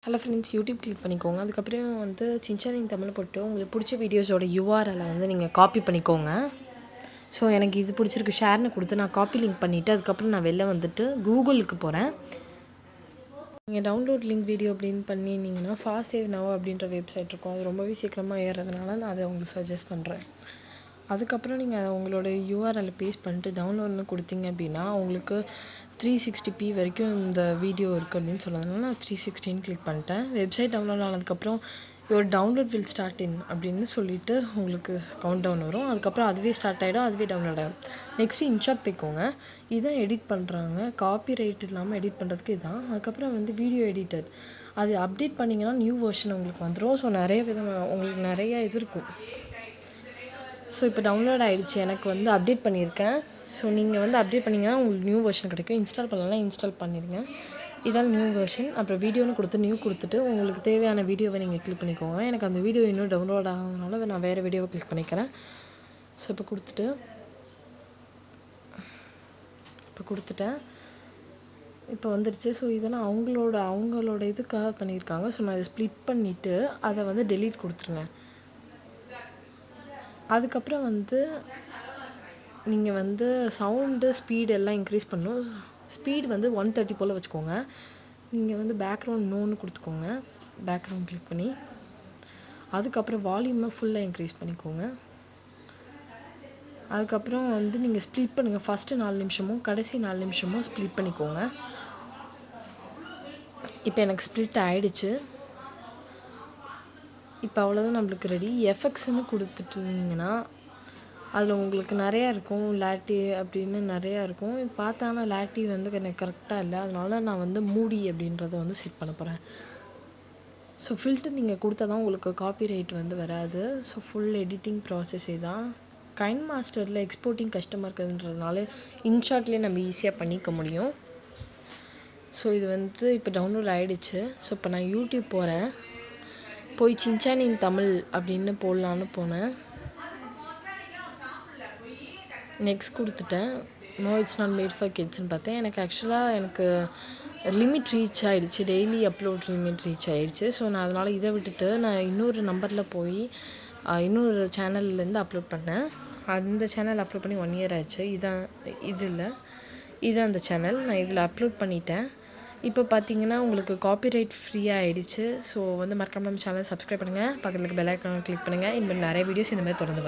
Hello friends, YouTube click பண்ணிக்கோங்க. அதுக்கப்புறம் வந்து சின்சான் இன் தமிழ் போட்டு உங்களுக்கு பிடிச்ச வீடியோஸோட யூஆர்எல்லை வந்து நீங்கள் காப்பி பண்ணிக்கோங்க. ஸோ எனக்கு இது பிடிச்சிருக்கு ஷேர்னு கொடுத்து நான் காப்பி லிங்க் பண்ணிவிட்டு அதுக்கப்புறம் நான் வெளில வந்துட்டு கூகுளுக்கு போகிறேன். நீங்கள் டவுன்லோட் லிங்க் வீடியோ அப்படின்னு பண்ணினீங்கன்னா ஃபாஸ்ட் சேவ் நவ் அப்படின்ற வெப்சைட் இருக்கும். அது ரொம்பவே சீக்கிரமாக ஏறுறதுனால நான் அதை உங்களுக்கு சஜஸ்ட் பண்ணுறேன். அதுக்கப்புறம் நீங்கள் உங்களோட யூஆர்எல்லை பேஸ்ட் பண்ணிட்டு டவுன்லோட்னு கொடுத்தீங்க அப்படின்னா உங்களுக்கு 360p வரைக்கும் இந்த வீடியோ இருக்குது அப்படின்னு சொன்னதுனால நான் 360ன்னு கிளிக் பண்ணிட்டேன். வெப்சைட் டவுன்லோட் ஆனதுக்கப்புறம் your download will start in அப்படின்னு சொல்லிட்டு உங்களுக்கு கவுண்ட் டவுன் வரும். அதுக்கப்புறம் அதுவே ஸ்டார்ட் ஆகிடும், அதுவே டவுன்லோட் ஆகிடும். நெக்ஸ்ட்டு இன்ஷாட் போய்க்கோங்க. இதான் எடிட் பண்ணுறாங்க, காப்பி ரைட் இல்லாமல் எடிட் பண்ணுறதுக்கு இதான். அதுக்கப்புறம் வந்து வீடியோ எடிட்டர், அது அப்டேட் பண்ணிங்கன்னா நியூ வெர்ஷன் உங்களுக்கு வந்துடும். ஸோ நிறைய விதமாக உங்களுக்கு நிறைய இது இருக்கும். ஸோ இப்போ டவுன்லோட் ஆகிடுச்சு, எனக்கு வந்து அப்டேட் பண்ணியிருக்கேன். ஸோ நீங்கள் வந்து அப்டேட் பண்ணிங்கன்னா உங்களுக்கு நியூ வெர்ஷன் கிடைக்கும். இன்ஸ்டால் பண்ணலாம், இன்ஸ்டால் பண்ணிடுங்க. இதான் நியூ வெர்ஷன். அப்புறம் வீடியோன்னு கொடுத்து நியூ கொடுத்துட்டு உங்களுக்கு தேவையான வீடியோவை நீங்கள் கிளிக் பண்ணிக்கோங்க. எனக்கு அந்த வீடியோ இன்னும் டவுன்லோட் ஆகாதனால நான் வேறு வீடியோவை கிளிக் பண்ணிக்கிறேன். ஸோ இப்போ கொடுத்துட்டேன். இப்போ வந்துடுச்சு. ஸோ இதெல்லாம் அவங்களோட இதுக்காக பண்ணியிருக்காங்க. ஸோ நான் இதை ஸ்ப்ளிட் பண்ணிவிட்டு அதை வந்து டெலீட் கொடுத்துருங்க. அதுக்கப்புறம் வந்து நீங்கள் வந்து சவுண்டு ஸ்பீடு எல்லாம் இன்க்ரீஸ் பண்ணணும். ஸ்பீடு வந்து 130 போல் வச்சுக்கோங்க. நீங்கள் வந்து பேக்ரவுண்ட் நோன்னு கொடுத்துக்கோங்க, பேக்ரவுண்ட் கிளிக் பண்ணி. அதுக்கப்புறம் வால்யூமை ஃபுல்லாக இன்க்ரீஸ் பண்ணிக்கோங்க. அதுக்கப்புறம் வந்து நீங்கள் ஸ்ப்ளிட் பண்ணுங்கள். ஃபஸ்ட்டு 4 நிமிஷமும் கடைசி 4 நிமிஷமும் ஸ்ப்ளிட் பண்ணிக்கோங்க. இப்போ எனக்கு ஸ்ப்ளிட் ஆகிடுச்சு. இப்போ அவ்வளோதான், நம்மளுக்கு ரெடி. எஃபெக்ட்ஸ்ன்னு கொடுத்துட்டிங்கன்னா அதில் உங்களுக்கு நிறையா இருக்கும், லாட்டி அப்படின்னு நிறையா இருக்கும். இது பார்த்தானா லாட்டி வந்து எனக்கு கரெக்டாக இல்லை, அதனால நான் வந்து மூடி அப்படின்றத வந்து செட் பண்ண போகிறேன். ஸோ ஃபில்டர் நீங்கள் கொடுத்தா தான் உங்களுக்கு காப்பி ரைட் வந்து வராது. ஸோ ஃபுல் எடிட்டிங் ப்ராசஸே தான். கைன் மாஸ்டரில் எக்ஸ்போர்ட்டிங் கஷ்டமாக இருக்குதுன்றதுனால இன்ஷாட்லேயே நம்ம ஈஸியாக பண்ணிக்க முடியும். ஸோ இது வந்து இப்போ டவுன்லோட் ஆகிடுச்சு. ஸோ இப்போ நான் யூடியூப் போகிறேன், போய் சின்சான் இன் தமிழ் அப்படின்னு போடலான்னு போனேன். நெக்ஸ்ட் கொடுத்துட்டேன். No it's not made for கிட்ஸ்ன்னு பார்த்தேன். எனக்கு லிமிட் ரீச் ஆகிடுச்சு, டெய்லி அப்லோட் லிமிட் ரீச் ஆகிடுச்சு. ஸோ நான் அதனால் இதை விட்டுட்டு நான் இன்னொரு நம்பரில் போய் இன்னொரு சேனல்லேருந்து அப்லோட் பண்ணேன். அந்த சேனல் அப்லோட் பண்ணி 1 year ஆச்சு. இதுதான் அந்த சேனல். நான் இதில் அப்லோட் பண்ணிட்டேன். இப்போ பார்த்தீங்கன்னா உங்களுக்கு காப்பிரைட் ஃப்ரீயாக ஆகிடுச்சு. ஸோ வந்து மறக்காம நம்ம சேனல் சப்ஸ்கிரைப் பண்ணுங்கள், பக்கத்தில் பெல் ஐக்கானை கிளிக் பண்ணுங்கள். இந்த மாதிரி நிறைய வீடியோஸ் இந்த மாதிரி தொடர்ந்து வரும்.